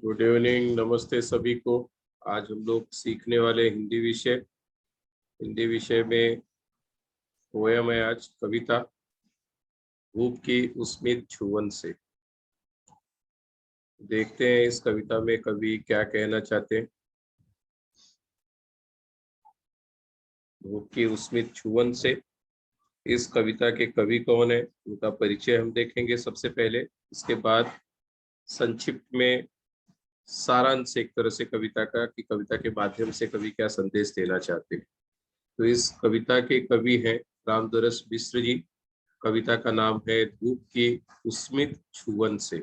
Good evening, नमस्ते सभी को। आज हम लोग सीखने वाले हिंदी विषय में पोयम है आज, कविता धूप की उस्मित छुअन से। देखते हैं इस कविता में कवि क्या कहना चाहते हैं। धूप की उस्मित छुअन से, इस कविता के कवि कौन है, उनका परिचय हम देखेंगे सबसे पहले। इसके बाद संक्षिप्त में सारांश एक तरह से कविता का, कि कविता के माध्यम से कवि क्या संदेश देना चाहते हैं। तो इस कविता के कवि हैं रामदरस मिश्र जी। कविता का नाम है धूप की उस्मित छुअन से।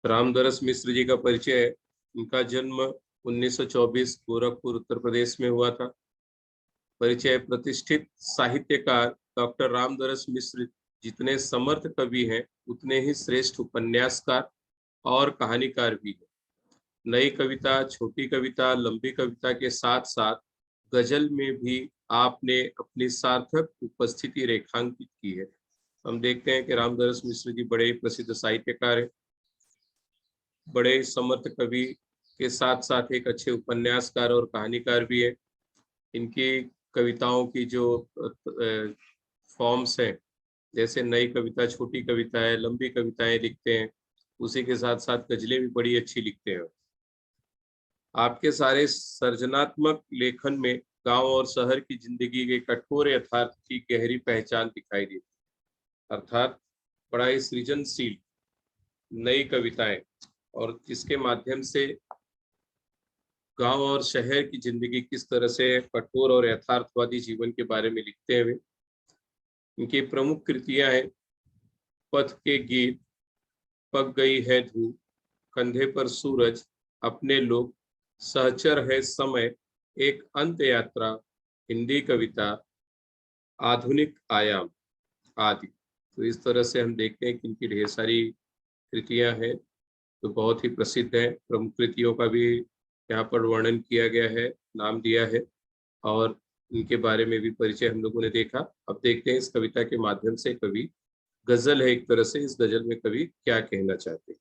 रामदरस मिश्र जी का परिचय है। उनका जन्म 1924 गोरखपुर उत्तर प्रदेश में हुआ था। परिचय, प्रतिष्ठित साहित्यकार डॉक्टर रामदरस मिश्र जितने समर्थ कवि हैं उतने ही श्रेष्ठ उपन्यासकार और कहानीकार भी हैं। नई कविता, छोटी कविता, लंबी कविता के साथ साथ गजल में भी आपने अपनी सार्थक उपस्थिति रेखांकित की है। हम देखते हैं कि रामदरस मिश्र जी बड़े प्रसिद्ध साहित्यकार हैं, बड़े समर्थ कवि के साथ साथ एक अच्छे उपन्यासकार और कहानीकार भी है। इनकी कविताओं की जो फॉर्म्स हैं, जैसे नई कविता, छोटी कविता है, लंबी कविताएं लिखते हैं, उसी के साथ साथ गजलें भी बड़ी अच्छी लिखते हैं। आपके सारे सर्जनात्मक लेखन में गांव और शहर की जिंदगी के कठोर यथार्थ की गहरी पहचान दिखाई देती, अर्थात बड़ा ही सृजनशील नई कविताएं, और जिसके माध्यम से गांव और शहर की जिंदगी किस तरह से कठोर और यथार्थवादी जीवन के बारे में लिखते हैं। इनकी प्रमुख कृतियां हैं पथ के गीत, पक गई है धूप, कंधे पर सूरज, अपने लोग, सहचर है समय, एक अंत यात्रा, हिंदी कविता, आधुनिक आयाम आदि। तो इस तरह से हम देखते हैं कि इनकी ढेर सारी कृतियां हैं तो बहुत ही प्रसिद्ध है। प्रमुख कृतियों का भी यहाँ पर वर्णन किया गया है, नाम दिया है, और इनके बारे में भी परिचय हम लोगों ने देखा। अब देखते हैं इस कविता के माध्यम से कवि, गजल है एक तरह से, इस गजल में कवि क्या कहना चाहते हैं।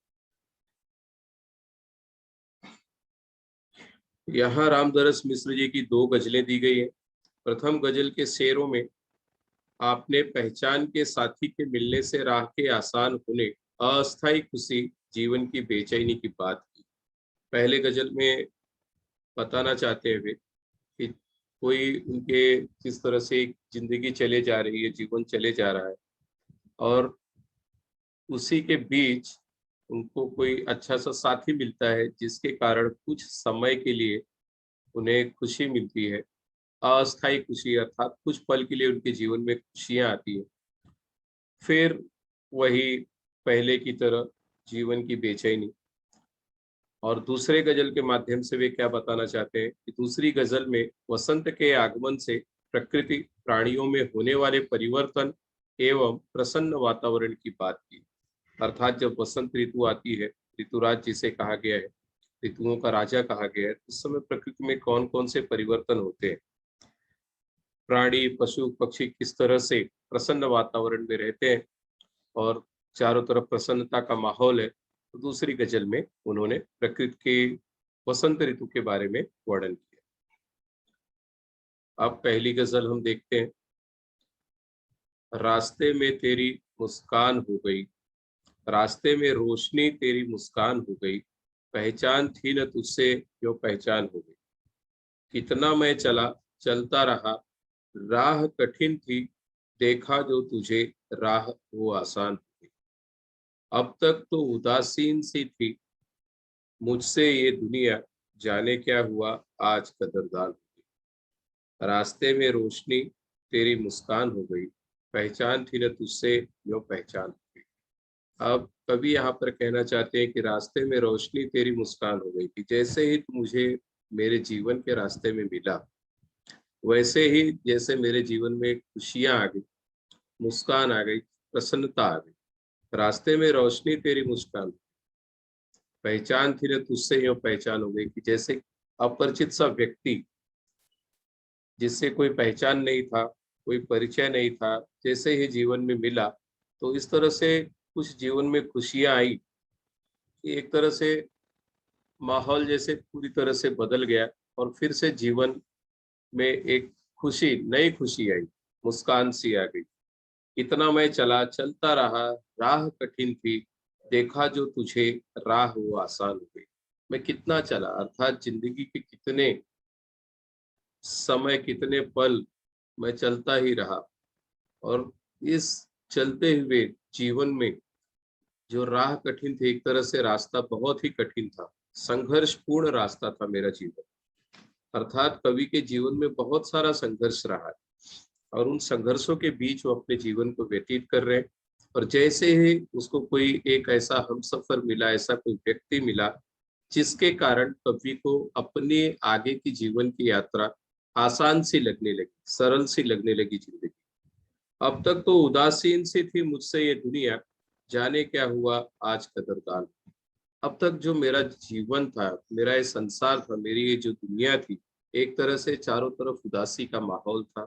यहाँ रामदरस मिश्र जी की दो गजलें दी गई है। प्रथम गजल के शेरों में आपने पहचान के साथी के मिलने से राह के आसान होने, अस्थायी खुशी, जीवन की बेचैनी की बात की। पहले गजल में बताना चाहते हुए कि कोई उनके किस तरह से जिंदगी चले जा रही है, जीवन चले जा रहा है, और उसी के बीच उनको कोई अच्छा सा साथी मिलता है जिसके कारण कुछ समय के लिए उन्हें खुशी मिलती है, अस्थायी खुशी, अर्थात कुछ पल के लिए उनके जीवन में खुशियां आती है। फिर वही पहले की तरह जीवन की बेचैनी। और दूसरे गजल के माध्यम से वे क्या बताना चाहते हैं कि दूसरी गजल में वसंत के आगमन से प्रकृति, प्राणियों में होने वाले परिवर्तन एवं प्रसन्न वातावरण की बात की। अर्थात जब वसंत ऋतु आती है, ऋतुराज जिसे कहा गया है, ऋतुओं का राजा कहा गया है, उस समय प्रकृति में कौन कौन से परिवर्तन होते हैं, प्राणी, पशु, पक्षी किस तरह से प्रसन्न वातावरण में रहते हैं, और चारों तरफ प्रसन्नता का माहौल है। तो दूसरी गजल में उन्होंने प्रकृति के वसंत ऋतु के बारे में वर्णन किया। अब पहली गजल हम देखते हैं। रास्ते में तेरी मुस्कान हो गई, रास्ते में रोशनी तेरी मुस्कान हो गई, पहचान थी न तुझसे जो पहचान हो गई। कितना मैं चला चलता रहा, राह कठिन थी, देखा जो तुझे राह वो आसान हो गई। अब तक तो उदासीन सी थी मुझसे ये दुनिया, जाने क्या हुआ आज कदरदान हो गई। रास्ते में रोशनी तेरी मुस्कान हो गई, पहचान थी न तुझसे यो पहचान हो गई। अब कवि यहाँ पर कहना चाहते हैं कि रास्ते में रोशनी तेरी मुस्कान हो गई, कि जैसे ही तू मुझे मेरे जीवन के रास्ते में मिला, वैसे ही जैसे मेरे जीवन में खुशियां आ गई, मुस्कान आ गई, प्रसन्नता आ गई। रास्ते में रोशनी तेरी मुस्कान, पहचान थी न तुझसे यूं पहचान हो गई, कि जैसे अपरिचित सा व्यक्ति जिससे कोई पहचान नहीं था, कोई परिचय नहीं था, जैसे ही जीवन में मिला, तो इस तरह से कुछ जीवन में खुशियां आई कि एक तरह से माहौल जैसे पूरी तरह से बदल गया और फिर से जीवन में एक खुशी, नई खुशी आई, मुस्कान सी आ गई। इतना मैं चला, चलता रहा, राह कठिन थी, देखा जो तुझे, राह वो आसान हो गई। मैं कितना चला अर्थात जिंदगी के कितने समय, कितने पल मैं चलता ही रहा और इस चलते हुए जीवन में जो राह कठिन थी, एक तरह से रास्ता बहुत ही कठिन था, संघर्षपूर्ण रास्ता था मेरा जीवन। अर्थात कवि के जीवन में बहुत सारा संघर्ष रहा है और उन संघर्षों के बीच वो अपने जीवन को व्यतीत कर रहे हैं। और जैसे ही उसको कोई एक ऐसा हमसफर मिला, ऐसा कोई व्यक्ति मिला जिसके कारण कवि को अपने आगे की जीवन की यात्रा आसान सी लगने लगी, सरल सी लगने लगी जिंदगी। अब तक तो उदासीन सी थी मुझसे ये दुनिया, जाने क्या हुआ आज कदरदान। अब तक जो मेरा जीवन था, मेरा ये संसार था, मेरी ये जो दुनिया थी, एक तरह से चारों तरफ उदासी का माहौल था,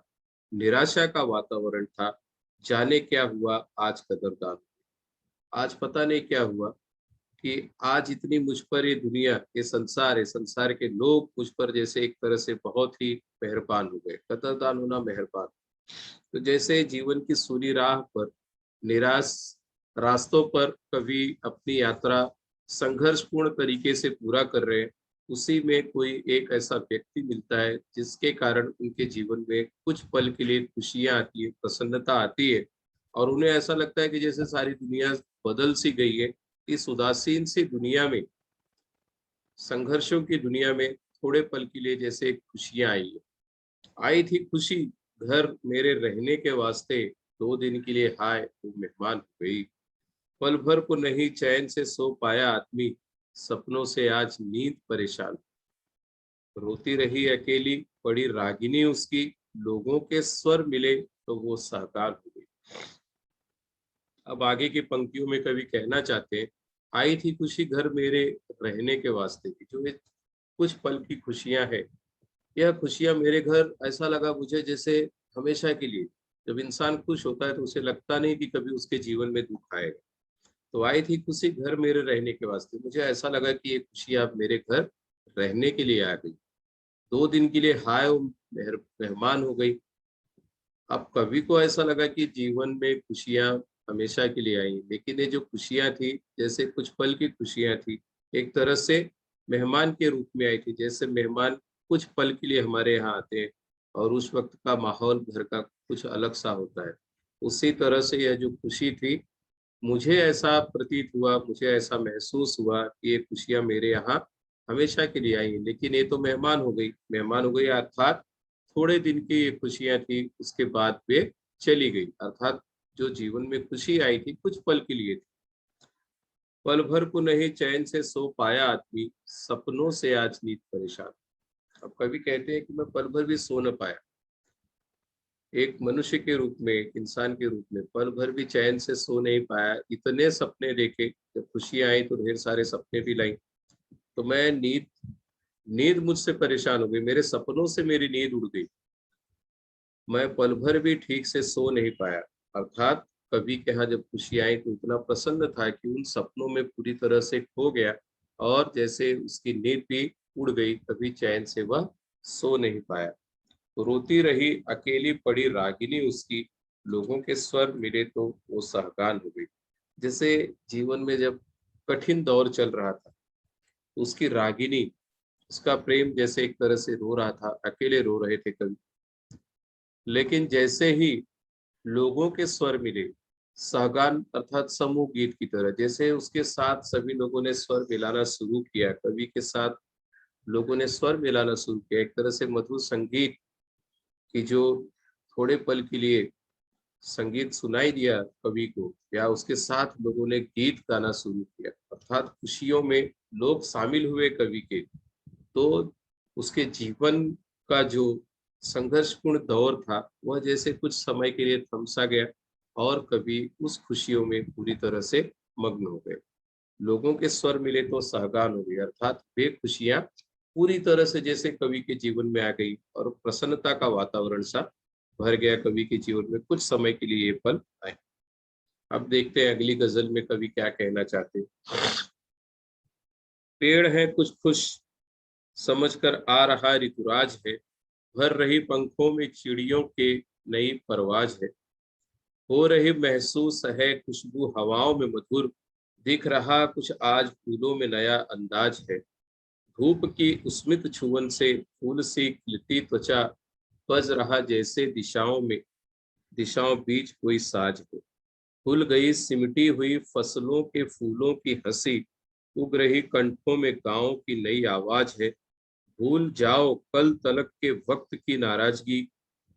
निराशा का वातावरण था। जाने क्या हुआ आज कदरदान। आज पता नहीं क्या हुआ कि आज इतनी मुझ पर ये दुनिया, ये संसार के लोग मुझ पर जैसे एक तरह से बहुत ही मेहरबान हो गए। कदरदान होना मेहरबान। तो जैसे जीवन की सूनी राह पर, निराश रास्तों पर कवि अपनी यात्रा संघर्षपूर्ण तरीके से पूरा कर रहे हैं, उसी में कोई एक ऐसा व्यक्ति मिलता है जिसके कारण उनके जीवन में कुछ पल के लिए खुशियां आती है, प्रसन्नता आती है और उन्हें ऐसा लगता है कि जैसे सारी दुनिया बदल सी गई है। इस उदासीन सी दुनिया में, संघर्षों की दुनिया में थोड़े पल के लिए जैसे खुशियां आई है। आई थी खुशी घर मेरे रहने के वास्ते, 2 दिन के लिए हाय वो मेहमान हो गई। पल भर को नहीं चैन से सो पाया आदमी, सपनों से आज नींद परेशान। रोती रही अकेली पड़ी रागिनी उसकी, लोगों के स्वर मिले तो वो साकार हो गई। अब आगे की पंक्तियों में कवि कहना चाहते हैं, आई थी खुशी घर मेरे रहने के वास्ते की, जो ये कुछ पल की खुशियां है, यह खुशियां मेरे घर, ऐसा लगा मुझे जैसे हमेशा के लिए। जब इंसान खुश होता है तो उसे लगता नहीं कि कभी उसके जीवन में दुख आएगा। तो आई थी खुशी घर मेरे रहने के वास्ते, मुझे ऐसा लगा कि ये खुशी अब मेरे घर रहने के लिए आ गई। 2 दिन के लिए हाय वो मेहमान हो गई। अब कवि को ऐसा लगा कि जीवन में खुशियां हमेशा के लिए आई, लेकिन ये जो खुशियां थी जैसे कुछ पल की खुशियां थी, एक तरह से मेहमान के रूप में आई थी। जैसे मेहमान कुछ पल के लिए हमारे यहाँ आते हैं और उस वक्त का माहौल घर का कुछ अलग सा होता है, उसी तरह से यह जो खुशी थी, मुझे ऐसा प्रतीत हुआ, मुझे ऐसा महसूस हुआ कि ये खुशियां मेरे यहाँ हमेशा के लिए आई, लेकिन ये तो मेहमान हो गई। मेहमान हो गई अर्थात थोड़े दिन की ये खुशियां थी, उसके बाद वे चली गई। अर्थात जो जीवन में खुशी आई थी कुछ पल के लिए थी। पल भर को नहीं चैन से सो पाया आदमी, सपनों से आज नींद परेशान। अब कवि कहते हैं कि मैं पल भर भी सो न पाया। एक मनुष्य के रूप में, एक इंसान के रूप में पल भर भी चैन से सो नहीं पाया। इतने सपने देखे, जब खुशियां आई तो ढेर सारे सपने भी लाई, तो मैं नींद नींद मुझसे परेशान हो गई, मेरे सपनों से मेरी नींद उड़ गई। मैं पल भर भी ठीक से सो नहीं पाया। अर्थात कवि के यहाँ जब खुशी आई तो इतना प्रसन्न था कि उन सपनों में पूरी तरह से खो गया और जैसे उसकी नींद भी उड़ गई, कभी चैन से वह सो नहीं पाया। तो रोती रही अकेली पड़ी रागिनी उसकी, लोगों के स्वर मिले तो वो सहगान हो गई। जैसे जीवन में जब कठिन दौर चल रहा था, तो उसकी रागिनी, उसका प्रेम जैसे एक तरह से रो रहा था, अकेले रो रहे थे कवि। लेकिन जैसे ही लोगों के स्वर मिले, सहगान अर्थात समूह गीत की तरह, जैसे उसके साथ सभी लोगों ने स्वर मिलाना शुरू किया, कवि के साथ लोगों ने स्वर मिलाना शुरू किया, एक तरह से मधुर संगीत की जो थोड़े पल के लिए संगीत सुनाई दिया कवि को, या उसके साथ लोगों ने गीत गाना शुरू किया, अर्थात खुशियों में लोग शामिल हुए कवि के। तो उसके जीवन का जो संघर्षपूर्ण दौर था वह जैसे कुछ समय के लिए थमसा गया और कवि उस खुशियों में पूरी तरह से मग्न हो गए। लोगों के स्वर मिले तो सहगान हो गए, अर्थात वे खुशियां पूरी तरह से जैसे कवि के जीवन में आ गई और प्रसन्नता का वातावरण सा भर गया कवि के जीवन में। कुछ समय के लिए ये पल आए। अब देखते हैं अगली गजल में कवि क्या कहना चाहते हैं। पेड़ है कुछ खुश समझकर आ रहा ऋतुराज है, भर रही पंखों में चिड़ियों के नई परवाज है। हो रही महसूस है खुशबू हवाओं में मधुर, दिख रहा कुछ आज फूलों में नया अंदाज है। धूप की उस्मित छुअन से फूल सी खिलती त्वचा, बज रहा जैसे दिशाओं बीच कोई साज है। खुल गई सिमटी हुई फसलों के फूलों की हंसी, उग रही कंठों में गाँव की नई आवाज है। भूल जाओ कल तलक के वक्त की नाराजगी,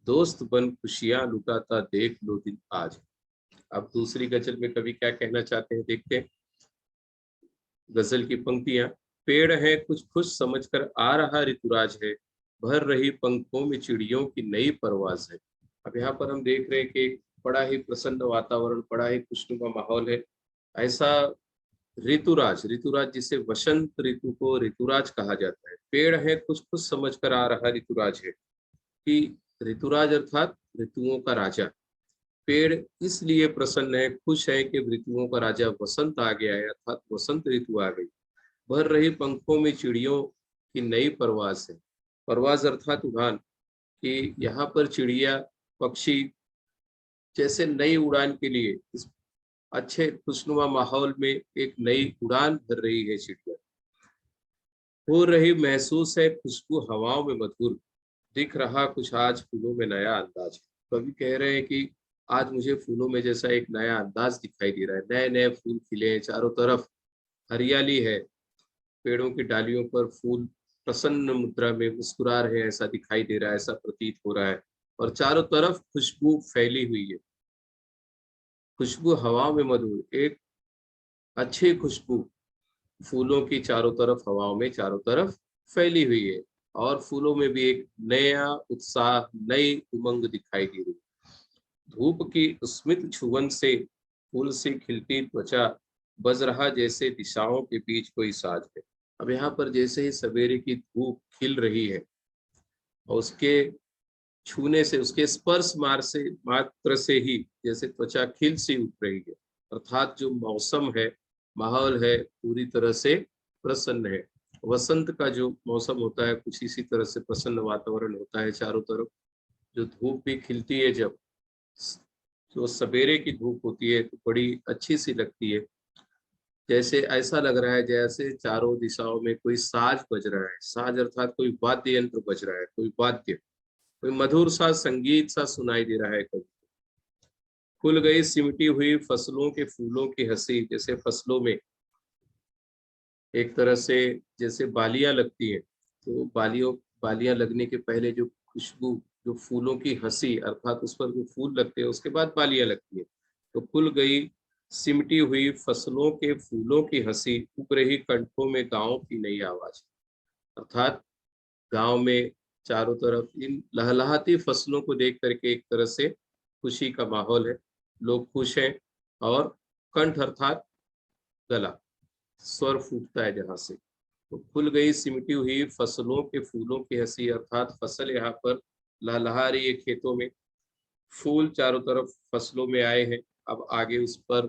दोस्त बन खुशियां लुटाता देख लो दिन आज। अब दूसरी गजल में कवि क्या कहना चाहते हैं, देखते हैं। गजल की पंक्तियां। पेड़ है कुछ खुश समझकर आ रहा ऋतुराज है, भर रही पंखों में चिड़ियों की नई परवाज है। अब यहाँ पर हम देख रहे हैं कि बड़ा ही प्रसन्न वातावरण, बड़ा ही खुशनुमा माहौल है। ऐसा ऋतुराज, ऋतुराज जिसे वसंत ऋतु को ऋतुराज कहा जाता है। पेड़ है कुछ खुश समझकर आ रहा ऋतुराज है, कि ऋतुराज अर्थात ऋतुओं का राजा। पेड़ इसलिए प्रसन्न है, खुश है कि ऋतुओं का राजा वसंत आ गया है, अर्थात वसंत ऋतु आ गई। भर रही पंखों में चिड़ियों की नई परवाज है। परवाज अर्थात उड़ान, कि यहाँ पर चिड़िया पक्षी जैसे नई उड़ान के लिए इस अच्छे खुशनुमा माहौल में एक नई उड़ान भर रही है चिड़िया। हो रही महसूस है खुशबू हवाओं में मधुर, दिख रहा कुछ आज फूलों में नया अंदाज। कवि कह रहे हैं कि आज मुझे फूलों में जैसा एक नया अंदाज दिखाई दे रहा है, नए नए फूल खिले हैं, चारों तरफ हरियाली है, पेड़ों की डालियों पर फूल प्रसन्न मुद्रा में मुस्कुरा रहे हैं, ऐसा दिखाई दे रहा है, ऐसा प्रतीत हो रहा है। और चारों तरफ खुशबू फैली हुई है, खुशबू हवा में मधुर, एक अच्छी खुशबू फूलों की चारों तरफ हवाओं में चारों तरफ फैली हुई है। और फूलों में भी एक नया उत्साह, नई उमंग दिखाई दे रही है। धूप की स्मित छुवन से फूल से खिलती त्वचा, बज रहा जैसे दिशाओं के बीच कोई साज है। अब यहाँ पर जैसे ही सवेरे की धूप खिल रही है और उसके छूने से, उसके स्पर्श मात्र से ही जैसे त्वचा खिल सी उठ रही है, अर्थात जो मौसम है, माहौल है, पूरी तरह से प्रसन्न है। वसंत का जो मौसम होता है कुछ इसी तरह से प्रसन्न वातावरण होता है चारों तरफ। जो धूप भी खिलती है, जब जो सवेरे की धूप होती है तो बड़ी अच्छी सी लगती है। जैसे ऐसा लग रहा है जैसे चारों दिशाओं में कोई साज बज रहा है। साज अर्थात कोई वाद्य यंत्र बज रहा है, कोई वाद्य, कोई मधुर सा संगीत सा सुनाई दे रहा है। कभी खुल गई सिमटी हुई फसलों के फूलों की हंसी, जैसे फसलों में एक तरह से जैसे बालियां लगती है, तो बालियां लगने के पहले जो खुशबू, जो फूलों की हंसी, अर्थात उस पर जो फूल लगते हैं उसके बाद बालियां लगती है। तो खुल गई सिमटी हुई फसलों के फूलों की हंसी, उग रही कंठों में गाँव की नई आवाज। अर्थात गांव में चारों तरफ इन लहलहाती फसलों को देख करके एक तरह से खुशी का माहौल है, लोग खुश हैं। और कंठ अर्थात गला, स्वर फूटता है जहां से। तो खुल गई सिमटी हुई फसलों के फूलों की हंसी, अर्थात फसल यहाँ पर लहलहा रही है खेतों में, फूल चारों तरफ फसलों में आए हैं। अब आगे उस पर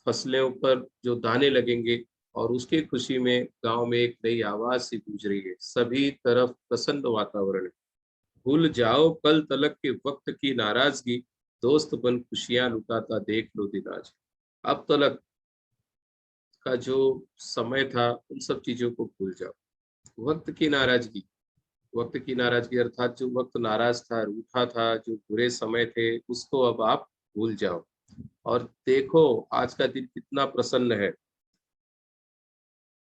फसलों पर जो दाने लगेंगे, और उसकी खुशी में गांव में एक नई आवाज सी गूंज रही है, सभी तरफ प्रसन्न वातावरण है। भूल जाओ कल तलक के वक्त की नाराजगी, दोस्त बन खुशियां लुटाता देख लो दिन आज। अब तलक का जो समय था उन सब चीजों को भूल जाओ। वक्त की नाराजगी, वक्त की नाराजगी अर्थात जो वक्त नाराज था, रूठा था, जो बुरे समय थे, उसको अब आप भूल जाओ और देखो आज का दिन कितना प्रसन्न है।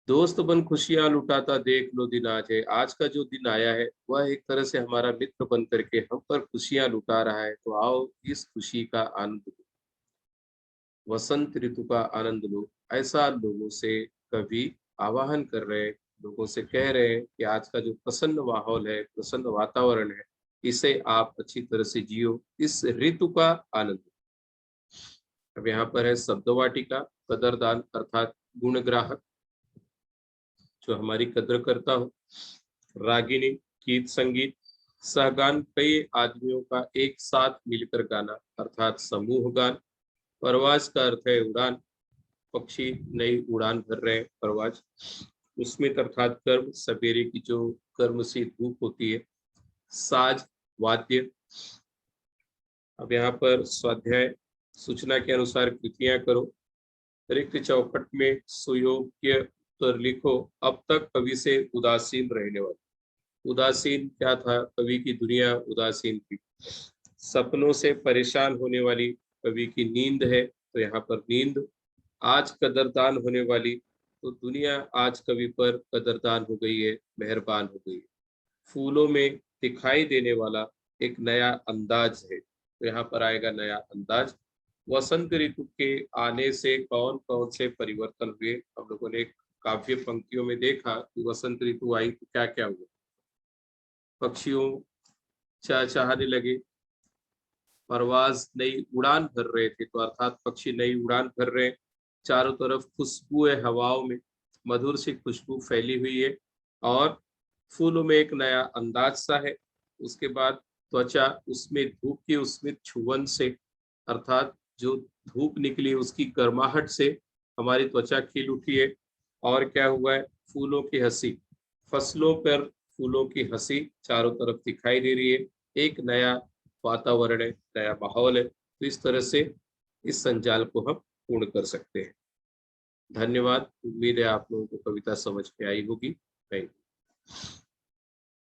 दोस्त बन खुशियां लुटाता देख लो दिन आज है। आज का जो दिन आया है वह एक तरह से हमारा मित्र बन करके हम पर खुशियां लुटा रहा है। तो आओ इस खुशी का आनंद लो, वसंत ऋतु का आनंद लो। ऐसा लोगों से कवि आवाहन कर रहे हैं, लोगों से कह रहे हैं कि आज का जो प्रसन्न माहौल है, प्रसन्न वातावरण है, इसे आप अच्छी तरह से जियो, इस ऋतु का आनंद लो। अब यहाँ पर है शब्द वाटिका। कदरदान अर्थात गुणग्राहक, जो हमारी कद्र करता हो। रागिनी गीत संगीत। सहगान कई आदमियों का एक साथ मिलकर गाना, अर्थात समूह गान। परवास का अर्थ है उड़ान। पक्षी नई उड़ान भर रहे हैं, परवाज। स्मित अर्थात कर्म, सवेरे की जो कर्म सी धूप होती है। साज, वाद्य। अब यहाँ पर स्वाध्याय, सूचना के अनुसार कृतियां करो। रिक्त चौखट में सुयोग्य उत्तर लिखो। अब तक कवि से उदासीन रहने वाले। उदासीन क्या था? कवि की दुनिया उदासीन थी। सपनों से परेशान होने वाली कवि की नींद है, तो यहाँ पर नींद। आज कदरदान होने वाली, तो दुनिया आज कवि पर कदरदान हो गई है, मेहरबान हो गई है। फूलों में दिखाई देने वाला एक नया अंदाज है, तो यहाँ पर आएगा नया अंदाज। वसंत ऋतु के आने से कौन कौन से परिवर्तन हुए? हम लोगों ने काव्य पंक्तियों में देखा कि वसंत ऋतु आई तो क्या क्या हुआ। पक्षियों चहचहाने लगे, परवाज नई उड़ान भर रहे थे, तो अर्थात पक्षी नई उड़ान भर रहे हैं। चारों तरफ खुशबू है, हवाओं में मधुर सी खुशबू फैली हुई है, और फूलों में एक नया अंदाज सा है। उसके बाद त्वचा, उसमें धूप की उस्मित छुवन से, अर्थात जो धूप निकली उसकी गर्माहट से हमारी त्वचा खिल उठी है। और क्या हुआ है? फूलों की हंसी, फसलों पर फूलों की हंसी चारों तरफ दिखाई दे रही है। एक नया वातावरण है, नया माहौल है। तो इस तरह से इस संजाल को हम पूर्ण कर सकते हैं। धन्यवाद। उम्मीद है आप लोगों को कविता समझ में आई होगी। Thank you.